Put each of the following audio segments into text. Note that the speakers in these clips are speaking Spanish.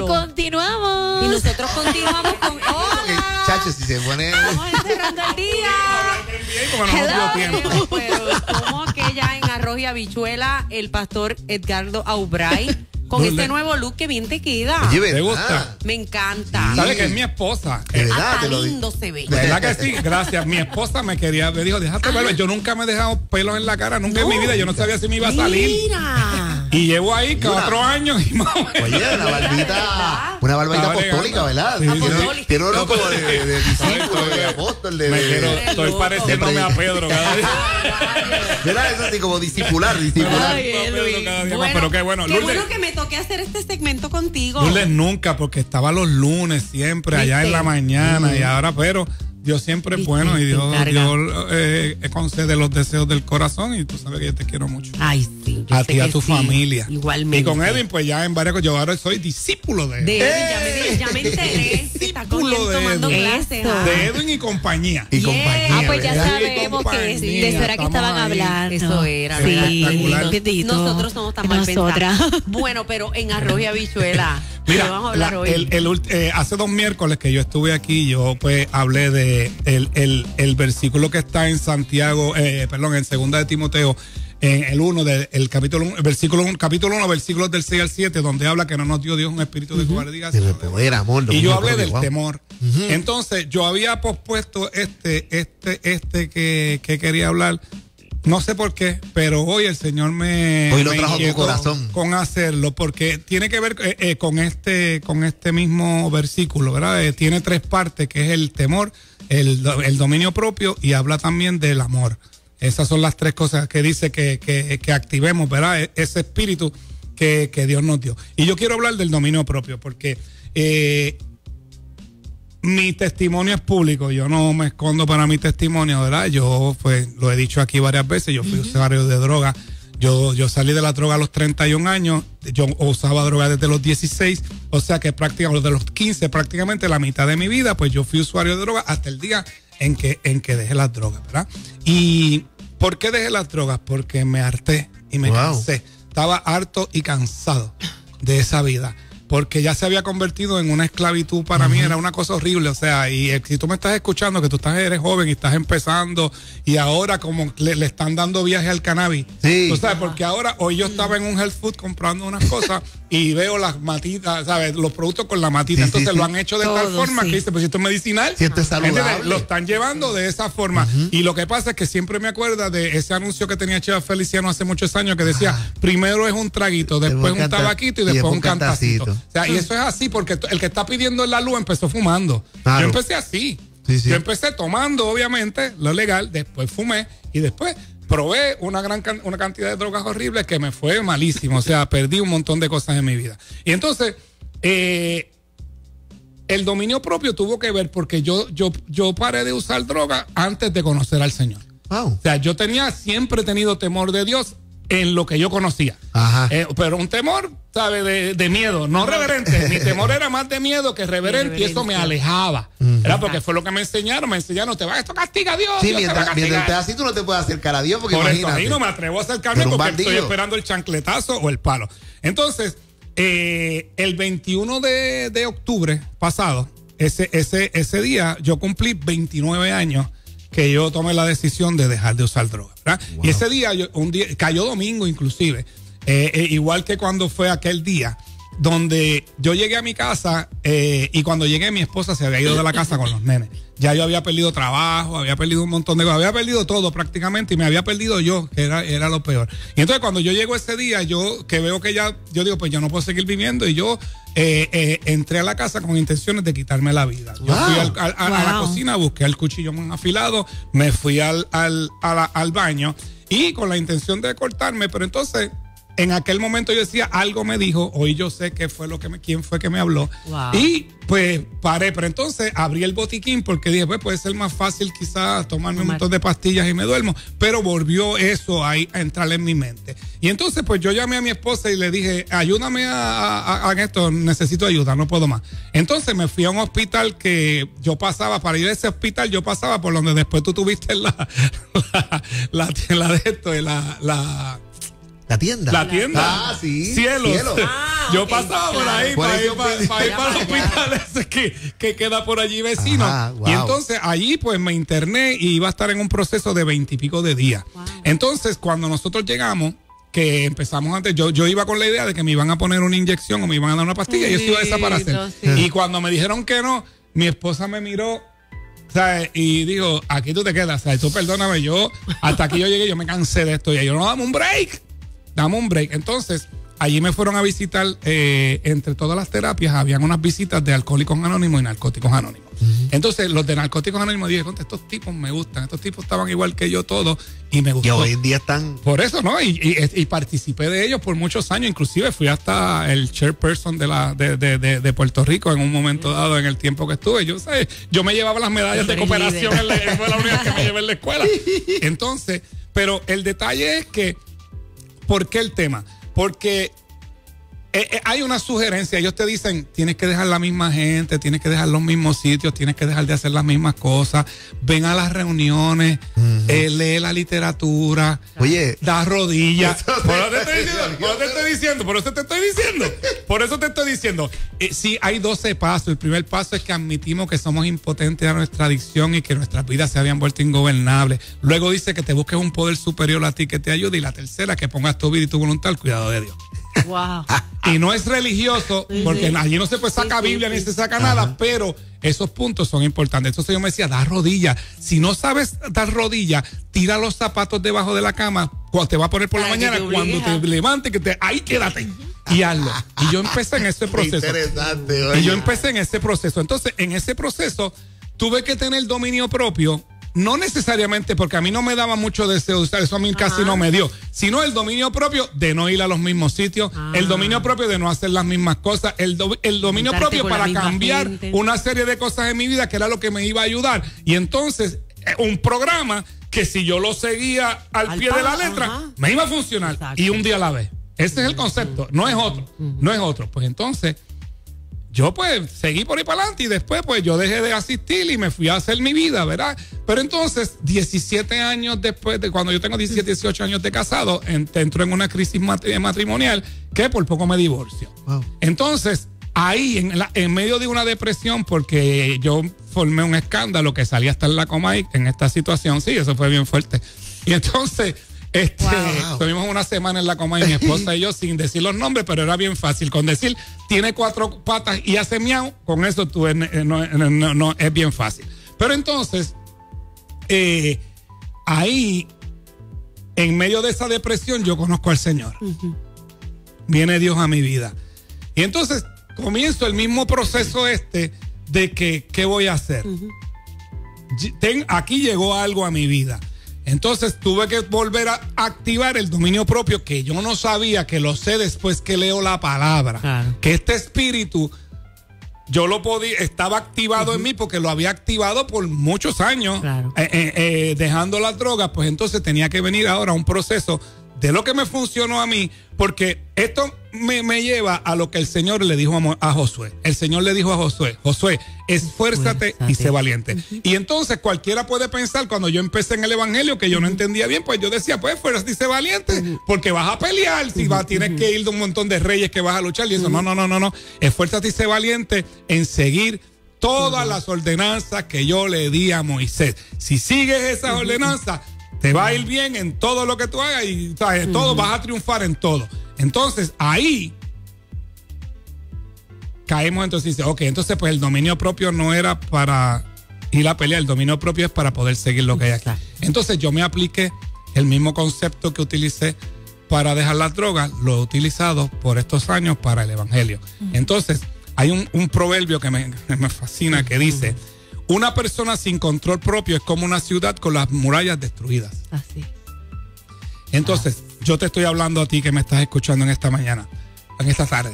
Continuamos. Y nosotros continuamos con... ¡Hola! Chacho, si se pone... Vamos cerrando el día. Hello. Pero como que ya en Arroz y Habichuela, el pastor Edgardo Aubray, con este nuevo look que bien te queda. Oye, ¿Te gusta? Me encanta. ¿Sabes que es mi esposa? De verdad, Hasta te lo lindo se ve. De verdad que sí, gracias. Mi esposa me dijo, déjate pelo. Yo nunca me he dejado pelos en la cara, nunca en mi vida. Yo no sabía si me iba a salir. Mira. Y llevo ahí 4 años y más o menos. Oye, una barbita apostólica, ¿verdad? Sí, sí. Tiene uno como de discípulo, de apóstol, Estoy pareciéndome a Pedro cada día. ¿Verdad? Eso así como discipular. Ay, Luis. Cada día más, Bueno, pero qué bueno. Qué Lourdes, bueno que me toque hacer este segmento contigo. Lourdes nunca, porque estaba los lunes siempre, allá en la mañana, y ahora, pero Dios siempre es bueno y Dios concede los deseos del corazón y tú sabes que yo te quiero mucho. Ay, sí. A ti y a tu familia. Igualmente. Y con Edwin, pues ya en varias cosas, yo ahora soy discípulo de Edwin, ya me enteré. Está con él tomando clases. De Edwin y compañía. Y compañía. Pues ya ¿verdad? sabemos que de eso era que estaban hablando. Eso era, sí, espectacular. bendito. Nosotros somos tan mal Nosotras. pensadas. Bueno, pero en Arroz y Habichuela, Mira, ¿qué vamos a hablar hoy? hace 2 miércoles que yo estuve aquí, yo pues hablé de el versículo que está en Santiago, en 2 de Timoteo, en el 1 del capítulo 1, capítulo 1, versículos del 6 al 7, donde habla que no nos dio Dios un espíritu de cobardía. De poder, amor. Y yo hablé del temor. Uh-huh. Entonces, yo había pospuesto que quería hablar. No sé por qué, pero hoy el Señor hoy lo trajo a tu corazón con hacerlo, porque tiene que ver con este mismo versículo, ¿verdad? Tiene 3 partes, que es el temor, el dominio propio y habla también del amor. Esas son las 3 cosas que dice que activemos, ¿verdad? Ese espíritu que Dios nos dio. Y yo quiero hablar del dominio propio, porque mi testimonio es público, yo no me escondo para mi testimonio, ¿verdad? Yo pues lo he dicho aquí varias veces, yo fui usuario de droga, yo salí de la droga a los 31 años, yo usaba droga desde los 16, o sea que prácticamente de los 15, prácticamente la mitad de mi vida, pues yo fui usuario de droga hasta el día en que dejé las drogas, ¿verdad? ¿Y por qué dejé las drogas? Porque me harté y me cansé, estaba harto y cansado de esa vida. Porque ya se había convertido en una esclavitud para mí, era una cosa horrible, o sea, y si tú me estás escuchando, que tú eres joven y estás empezando, y ahora como le están dando viaje al cannabis, tú sabes, porque ahora, hoy yo estaba en un health food comprando unas cosas, y veo las matitas, ¿sabes? Los productos con la matita, entonces lo han hecho de tal forma que dice, pues esto es medicinal, esto es saludable. Lo están llevando de esa forma, y lo que pasa es que siempre me acuerda de ese anuncio que tenía Cheva Feliciano hace muchos años, que decía, primero es un traguito, después un tabaquito, y después un cantacito. O sea, y eso es así porque el que está pidiendo la luz empezó fumando. Claro. Yo empecé así. Sí. Yo empecé tomando, obviamente, lo legal, después fumé y después probé una cantidad de drogas horribles que me fue malísimo. O sea, perdí un montón de cosas en mi vida. Y entonces, el dominio propio tuvo que ver porque yo paré de usar droga antes de conocer al Señor. Wow. O sea, yo siempre he tenido temor de Dios en lo que yo conocía. Ajá. Pero un temor, ¿sabes? De miedo, no reverente. Mi temor era más de miedo que reverente y eso me alejaba. ¿Verdad? Porque fue lo que me enseñaron, esto castiga a Dios. Sí, Dios mientras estés así tú no te puedes acercar a Dios porque por imagínate. eso ahí no me atrevo a acercarme porque estoy esperando el chancletazo o el palo. Entonces, el 21 de octubre pasado, ese día yo cumplí 29 años que yo tomé la decisión de dejar de usar drogas, ¿verdad? Wow. Y ese día, cayó domingo inclusive, igual que cuando fue aquel día, donde yo llegué a mi casa y cuando llegué mi esposa se había ido de la casa con los nenes. Ya yo había perdido trabajo, había perdido un montón de cosas, había perdido todo prácticamente y me había perdido yo, que era lo peor. Y entonces cuando yo llego ese día, yo digo, pues yo no puedo seguir viviendo y yo entré a la casa con intenciones de quitarme la vida. Yo fui a la cocina, busqué el cuchillo más afilado, me fui al baño y con la intención de cortarme, pero entonces en aquel momento yo decía, algo me dijo, hoy yo sé quién fue que me habló. Wow. Y pues paré, pero entonces abrí el botiquín porque dije, pues puede ser más fácil quizás tomarme un montón de pastillas y me duermo, pero volvió eso ahí a entrar en mi mente. Y entonces pues yo llamé a mi esposa y le dije, ayúdame a esto, necesito ayuda, no puedo más. Entonces me fui a un hospital que yo pasaba, para ir a ese hospital yo pasaba por donde después tú tuviste la ¿La tienda? La tienda. Ah, sí. Cielos. Yo ok, pasaba por ahí para ir para el hospital ese que queda por allí vecino. Ajá, wow. Y entonces allí pues me interné y iba a estar en un proceso de 20 y pico de días. Wow. Entonces cuando nosotros llegamos, que empezamos antes, yo iba con la idea de que me iban a poner una inyección o me iban a dar una pastilla y eso iba a desaparecer. Sí. Y cuando me dijeron que no, mi esposa me miró, ¿sabes? Y dijo, aquí tú te quedas, ¿sabes? Tú perdóname, yo hasta aquí yo llegué, yo me cansé de esto. Y yo, no, dame un break. Entonces, allí me fueron a visitar, entre todas las terapias, habían unas visitas de Alcohólicos Anónimos y Narcóticos Anónimos. Entonces, los de Narcóticos Anónimos dije, estos tipos me gustan, estos tipos estaban igual que yo todos y me gustó. Que hoy en día están... Por eso, ¿no? Y participé de ellos por muchos años, inclusive fui hasta el chairperson de Puerto Rico en un momento dado, en el tiempo que estuve. Yo me llevaba las medallas de cooperación, fue la única que me llevé en la escuela. Entonces, pero el detalle es que, ¿por qué el tema? Porque hay una sugerencia, ellos te dicen, tienes que dejar la misma gente, tienes que dejar los mismos sitios, tienes que dejar de hacer las mismas cosas, ven a las reuniones, lee la literatura, oye, da rodillas. Por eso te estoy diciendo. Sí, hay 12 pasos. El primer paso es que admitimos que somos impotentes a nuestra adicción y que nuestras vidas se habían vuelto ingobernables. Luego dice que te busques un poder superior a ti que te ayude. Y la tercera, que pongas tu vida y tu voluntad al cuidado de Dios. Wow. Y no es religioso, porque allí no se pues saca Biblia ni se saca nada, pero esos puntos son importantes. Entonces yo me decía, da rodillas. Si no sabes dar rodillas, tira los zapatos debajo de la cama cuando te va a poner por la mañana, cuando te levantes, ahí quédate y hazlo. Y yo empecé en ese proceso. Interesante, oye. Y yo empecé en ese proceso. Entonces, en ese proceso, tuve que tener dominio propio. No necesariamente porque a mí no me daba mucho deseo de usar, eso a mí casi no me dio, sino el dominio propio de no ir a los mismos sitios, el dominio propio de no hacer las mismas cosas, el dominio propio para cambiar una serie de cosas en mi vida que era lo que me iba a ayudar. Y entonces, un programa que si yo lo seguía al pie de la letra, me iba a funcionar. Exacto. Y un día a la vez. Ese es el concepto, no es otro. Pues entonces, yo pues seguí por ahí para adelante y después pues yo dejé de asistir y me fui a hacer mi vida, ¿verdad? Pero entonces 17 años después, de cuando yo tengo 17, 18 años de casado, entro en una crisis matrimonial que por poco me divorcio. Wow. Entonces ahí en medio de una depresión, porque yo formé un escándalo que salí hasta en la Comay en esta situación, sí, eso fue bien fuerte. Y entonces... Tuvimos una semana en la Comay, mi esposa y yo, sin decir los nombres, pero era bien fácil. Con decir, tiene 4 patas y hace miau, con eso tú no es bien fácil. Pero entonces, ahí, en medio de esa depresión, yo conozco al Señor. Viene Dios a mi vida. Y entonces, comienzo el mismo proceso de que, ¿qué voy a hacer? Aquí llegó algo a mi vida. Entonces tuve que volver a activar el dominio propio, que yo no sabía, que lo sé después que leo la palabra. Claro. Que este espíritu, yo lo podía, estaba activado en mí porque lo había activado por muchos años, claro. Dejando las drogas. Pues entonces tenía que venir ahora un proceso de lo que me funcionó a mí, porque esto me lleva a lo que el Señor le dijo a Josué. El Señor le dijo a Josué, esfuérzate y sé valiente. Y entonces cualquiera puede pensar, cuando yo empecé en el evangelio, que yo no entendía bien, pues yo decía, pues esfuérzate y sé valiente, porque vas a pelear, si tienes que ir de un montón de reyes que vas a luchar y eso. No. Esfuérzate y sé valiente en seguir todas las ordenanzas que yo le di a Moisés. Si sigues esas ordenanzas, te va a ir bien en todo lo que tú hagas y ¿sabes? Todo, vas a triunfar en todo. Entonces, ahí caemos, entonces dice, ok, entonces pues el dominio propio no era para ir a pelear, el dominio propio es para poder seguir lo que hay aquí. Entonces yo me apliqué el mismo concepto que utilicé para dejar las drogas, lo he utilizado por estos años para el evangelio. Entonces, hay un proverbio que me fascina que dice: una persona sin control propio es como una ciudad con las murallas destruidas. Así. Entonces, yo te estoy hablando a ti que me estás escuchando en esta mañana, en esta tarde.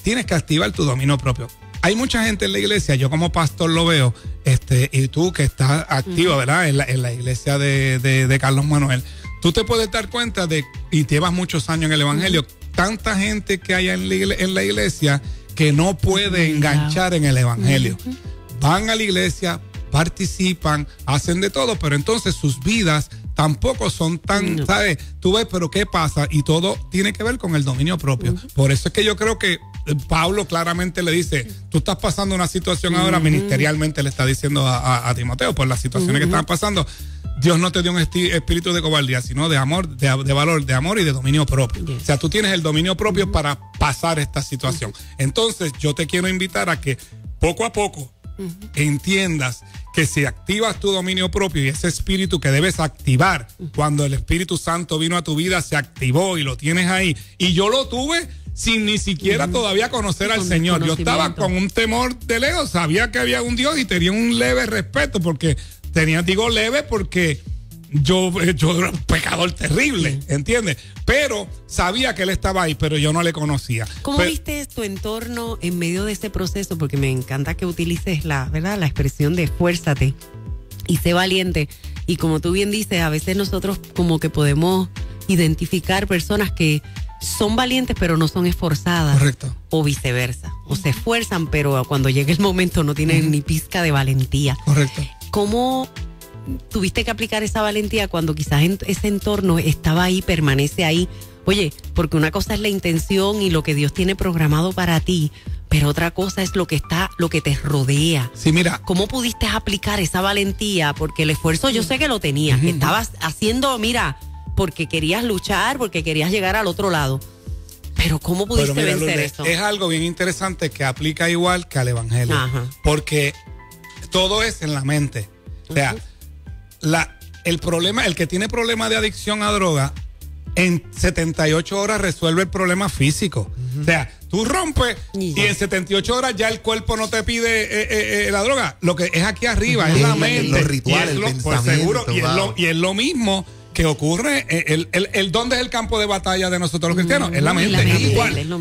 Tienes que activar tu dominio propio. Hay mucha gente en la iglesia, yo como pastor lo veo, y tú que estás activa, ¿verdad? En la iglesia de Carlos Manuel, tú te puedes dar cuenta y llevas muchos años en el evangelio, tanta gente que hay en la iglesia que no puede enganchar en el evangelio. Van a la iglesia, participan, hacen de todo, pero entonces sus vidas tampoco son tan, ¿sabes? Tú ves, pero ¿qué pasa? Y todo tiene que ver con el dominio propio. Por eso es que yo creo que Pablo claramente le dice, tú estás pasando una situación ahora, ministerialmente le está diciendo a Timoteo, por las situaciones que están pasando, Dios no te dio un espíritu de cobardía, sino de amor, de valor, de amor y de dominio propio. O sea, tú tienes el dominio propio para pasar esta situación. Entonces, yo te quiero invitar a que poco a poco entiendas que si activas tu dominio propio y ese espíritu que debes activar, cuando el Espíritu Santo vino a tu vida, se activó y lo tienes ahí. Y yo lo tuve sin ni siquiera todavía conocer al Señor. Yo estaba con un temor de lejos, sabía que había un Dios y tenía un leve respeto, porque digo leve porque yo era un pecador terrible, ¿entiendes? Pero sabía que Él estaba ahí, pero yo no le conocía. ¿Cómo viste tu entorno en medio de ese proceso? Porque me encanta que utilices la expresión de esfuérzate y sé valiente. Y como tú bien dices, a veces nosotros como que podemos identificar personas que son valientes pero no son esforzadas. Correcto. O viceversa. O se esfuerzan pero cuando llega el momento no tienen ni pizca de valentía. Correcto. ¿Cómo tuviste que aplicar esa valentía cuando quizás ese entorno estaba ahí, permanece ahí? Oye, porque una cosa es la intención y lo que Dios tiene programado para ti, pero otra cosa es lo que te rodea. Sí, mira. ¿Cómo pudiste aplicar esa valentía? Porque el esfuerzo yo sé que lo tenías, que estabas haciendo, mira, porque querías luchar, porque querías llegar al otro lado. Pero ¿cómo pudiste vencer Lourdes, eso? Es algo bien interesante que aplica igual que al evangelio. Porque todo es en la mente. O sea, el problema, el que tiene problema de adicción a droga, en 78 horas resuelve el problema físico. O sea, tú rompes y en 78 horas ya el cuerpo no te pide la droga. Lo que es aquí arriba, es la mente. Los rituales, el pensamiento. Pues seguro, y es lo mismo que ocurre. ¿Dónde es el campo de batalla de nosotros los cristianos? Es la mente.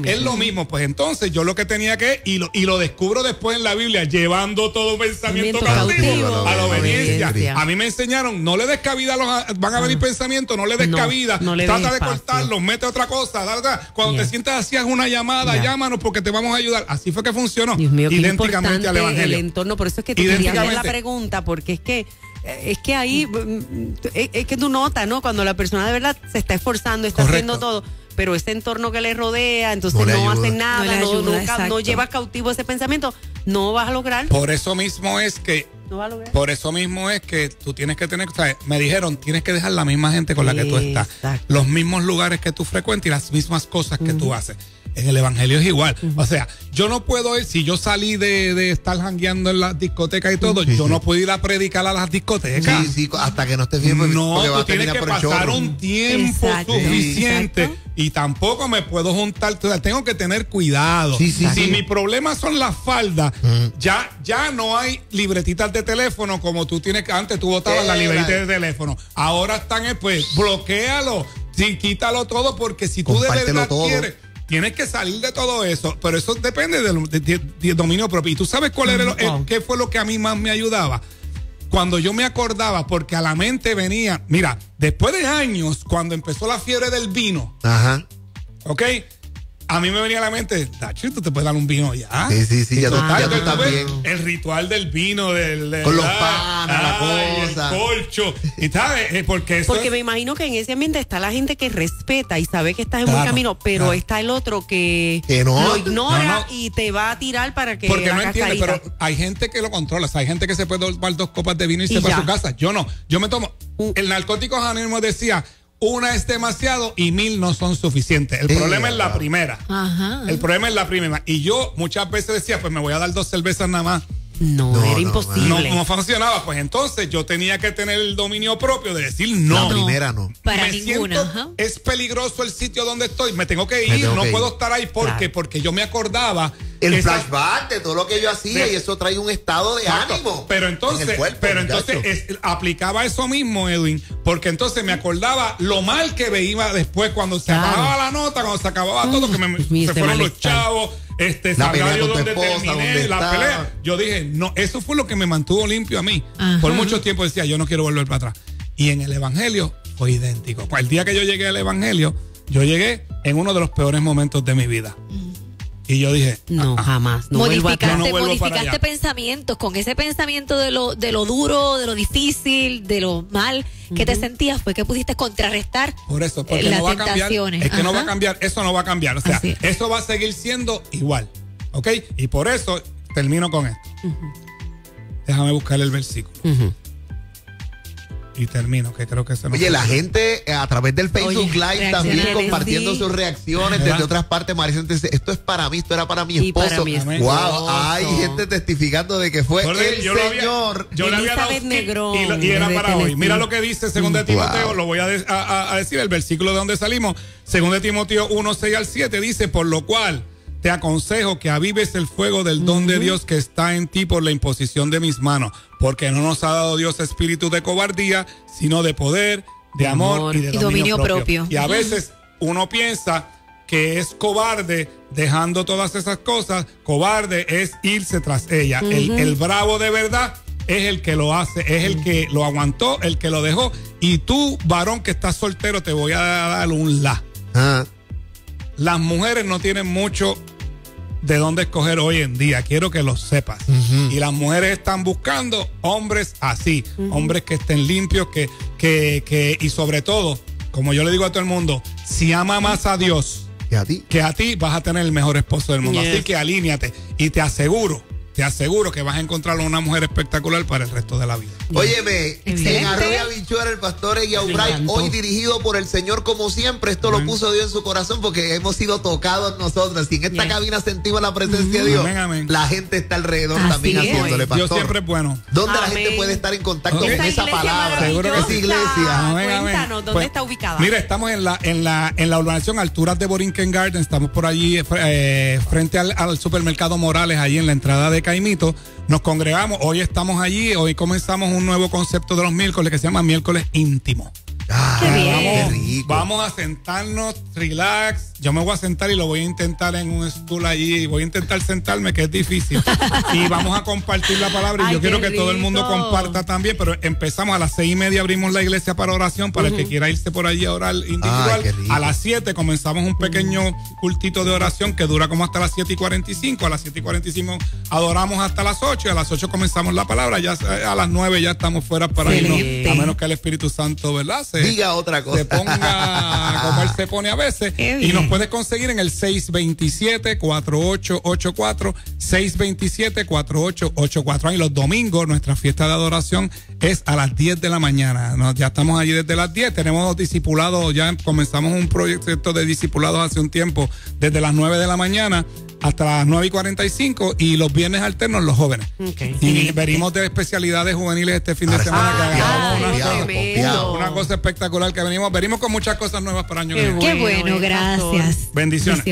Es lo mismo. Pues entonces yo lo que tenía que, y lo descubro después en la Biblia, llevando todo pensamiento cautivo a la obediencia. A mí me enseñaron, no le des cabida van a venir pensamientos, no le des cabida, trata de cortarlos, mete otra cosa. Cuando te sientas así, haz una llamada, llámanos porque te vamos a ayudar. Así fue que funcionó. Dios mío, idénticamente al evangelio. El entorno, por eso es que te quería hacer la pregunta, porque es que ahí es que tú notas, ¿no? Cuando la persona de verdad se está esforzando, está haciendo todo, pero ese entorno que le rodea, entonces no hace nada, no lleva cautivo ese pensamiento, no vas a lograr. Por eso mismo es que tú tienes que tener, o sea, me dijeron, tienes que dejar la misma gente con la que tú estás, los mismos lugares que tú frecuentas y las mismas cosas que tú haces. En el evangelio es igual. O sea, yo no puedo ir, si yo salí de estar jangueando en las discotecas y todo, yo no puedo ir a predicar a las discotecas. Sí, hasta que no estés bien. No, tú tienes que pasar un tiempo suficiente y tampoco me puedo juntar. Tengo que tener cuidado. Si mi problema son las faldas, ya no hay libretitas de teléfono como tú tienes que antes. Tú botabas la libretita de teléfono. Ahora están, pues, bloquéalo. Sí, quítalo todo, porque si tú de verdad quieres, tienes que salir de todo eso, pero eso depende del dominio propio. ¿Y tú sabes cuál era qué fue lo que a mí más me ayudaba? Cuando yo me acordaba, porque a la mente venía, mira, después de años, cuando empezó la fiebre del vino, ¿ok? A mí me venía a la mente, Dachi, tú te puedes dar un vino ya. Sí, ya tú estás bien. El ritual del vino, con los panes, la cosa. El colcho. ¿Y sabes? Porque me imagino que en ese ambiente está la gente que respeta y sabe que estás en buen camino, pero está el otro que lo ignora y te va a tirar para que. Porque no entiende, pero hay gente que lo controla. O sea, hay gente que se puede tomar 2 copas de vino y se va a su casa. Yo no. Yo me tomo. El Narcóticos Anónimos decía, una es demasiado y 1000 no son suficientes. El problema es la primera. El problema es la primera. Y yo muchas veces decía, pues me voy a dar 2 cervezas nada más. No, era imposible. No funcionaba. Pues entonces yo tenía que tener el dominio propio de decir no. La primera no. Para ninguna. Es peligroso el sitio donde estoy. Me tengo que ir. No puedo estar ahí porque yo me acordaba. El flashback de todo lo que yo hacía y eso trae un estado de ánimo. Pero entonces, aplicaba eso mismo, Edwin, porque entonces me acordaba lo mal que veía después cuando se acababa la nota, cuando se acababa todo, que se fueron los chavos. La pelea con tu esposa, la pelea. Yo dije, no, eso fue lo que me mantuvo limpio a mí. Por mucho tiempo decía, yo no quiero volver para atrás. Y en el evangelio fue idéntico. El día que yo llegué al evangelio, yo llegué en uno de los peores momentos de mi vida. Y yo dije, no, jamás. No vuelvo para modificaste pensamientos con ese pensamiento de lo duro, de lo difícil, de lo mal que te sentías, fue que pudiste contrarrestar. Por eso, porque no va a cambiar. Es que no va a cambiar, eso no va a cambiar. O sea, eso va a seguir siendo igual. ¿Ok? Y por eso termino con esto. Déjame buscar el versículo. Y termino, que creo que se me... Oye, la gente a través del Facebook Live también compartiendo sus reacciones. Desde otras partes, Maricel dice, esto es para mí, esto era para mi esposo. Para mi esposo. Wow, hay gente testificando de que fue el Señor. Yo le había dado Negrón, y era para hoy. Mira lo que dice 2 de Timoteo, lo voy a decir, el versículo de donde salimos. 2 de Timoteo 1, 6 al 7 dice, por lo cual te aconsejo que avives el fuego del don de Dios que está en ti por la imposición de mis manos, porque no nos ha dado Dios espíritu de cobardía, sino de poder, de amor y de dominio propio. Y a veces uno piensa que es cobarde dejando todas esas cosas. Cobarde es irse tras ella. El bravo de verdad es el que lo hace, es el que lo aguantó, el que lo dejó. Y tú, varón que estás soltero, te voy a dar un la. Las mujeres no tienen mucho de dónde escoger hoy en día. Quiero que lo sepas. Y las mujeres están buscando hombres así, hombres que estén limpios, y sobre todo, como yo le digo a todo el mundo, si ama más a Dios que a ti, vas a tener el mejor esposo del mundo. Así que alíñate y te aseguro que vas a encontrar una mujer espectacular para el resto de la vida. Óyeme, en Arroyo Habichuela, el pastor Eguiaubray, hoy dirigido por el Señor como siempre, esto lo puso Dios en su corazón porque hemos sido tocados nosotros. Y en esta cabina sentimos la presencia de Dios. La gente está alrededor también haciéndole, pastor. Dios siempre es bueno. ¿Dónde la gente puede estar en contacto con esa palabra? Seguro que esa iglesia. Cuéntanos, ¿dónde está ubicada? Mira, estamos en la urbanización Alturas de Borinquen Garden. Estamos por allí frente al supermercado Morales, allí en la entrada de Caimito. Nos congregamos, hoy estamos allí, hoy comenzamos un nuevo concepto de los miércoles que se llama miércoles íntimo. Qué bien. Vamos a sentarnos, relax. Yo me voy a sentar y lo voy a intentar en un stool allí. Voy a intentar sentarme, que es difícil. Y vamos a compartir la palabra. Y yo quiero que todo el mundo comparta también. Pero empezamos a las 6:30, abrimos la iglesia para oración, para el que quiera irse por allí a orar individual. A las 7 comenzamos un pequeño cultito de oración que dura como hasta las 7:45. A las 7:45 adoramos hasta las 8. Y a las 8 comenzamos la palabra. Ya a las 9 ya estamos fuera para irnos. A menos que el Espíritu Santo, ¿verdad? Diga otra cosa. Se ponga como él se pone a veces. Y nos puedes conseguir en el 627-4884, 627-4884. Y los domingos nuestra fiesta de adoración es a las 10 de la mañana. Ya estamos allí desde las 10. Tenemos discipulados, ya comenzamos un proyecto de discipulados hace un tiempo, desde las 9 de la mañana hasta las 9:45, y los viernes alternos los jóvenes. Y venimos de especialidades juveniles este fin de semana, que agarramos una cosa espectacular que venimos con muchas cosas nuevas para el año que viene. Qué bueno, gracias. Bendiciones.